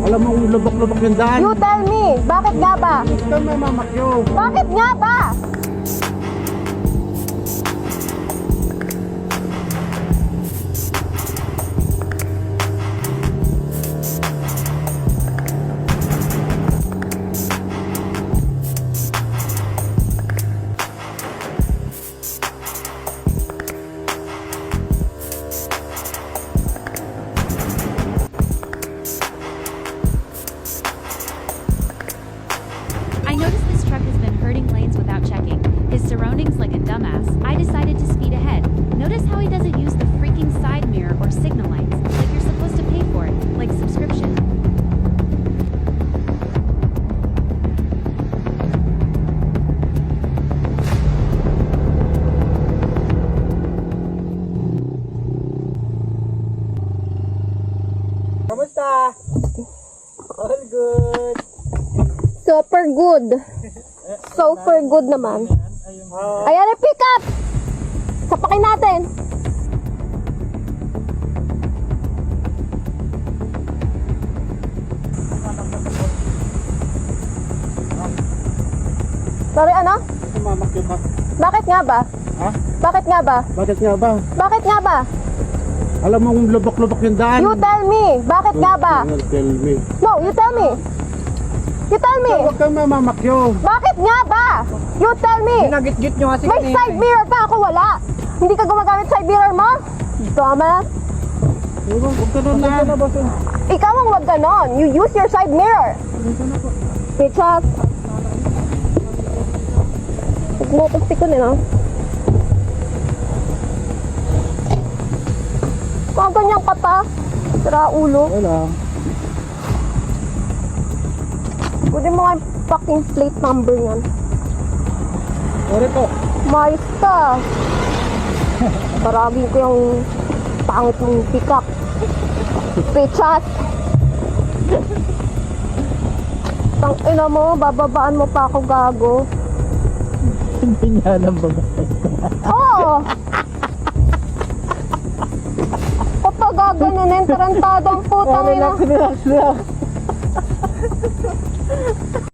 Alam mo, lubak-lubak yung daan. You tell me, bakit nga ba? Ito may mamakyo. Bakit nga ba? I noticed this truck has been hurting lanes without checking his surroundings like a dumbass. I decided to speed ahead. Notice how he doesn't use the freaking side mirror or signal lights, like you're supposed to pay for it, like subscription. Kamusta? All good. Super good. Super good naman. Ayan yung pick up! Sapakin natin. Sorry, ano? Mamakyo ka. Bakit nga ba? Ha? Bakit nga ba? Bakit nga ba? Bakit nga ba? Alam mo, lubak-lubak yung daan. You tell me, bakit nga ba? Tell me. No, you tell me. You tell me. Huwag kang mamamakyo. Bakit nga ba? You tell me. Ginagit-git nyo kasi May side mirror ka, ako wala. Hindi ka gumagamit side mirror mo? Dumbass. Huwag ka doon na. Ikaw ang wag ganon. You use your side mirror. Bitches. Huwag mo akong pikon eh, no? Mga ganyan ka pa. Sira ulo. Wala. Pwede mo nga yung fucking plate number yan. Sorry po. Mais ka. Baragin ko yung pangit mong pick up. Bitches. Tang ina mo, bababaan mo pa ako, gago. Hindi niya alam ba? Oo. Kapag gaganunin, tarantado ang putang ina. Relax lang.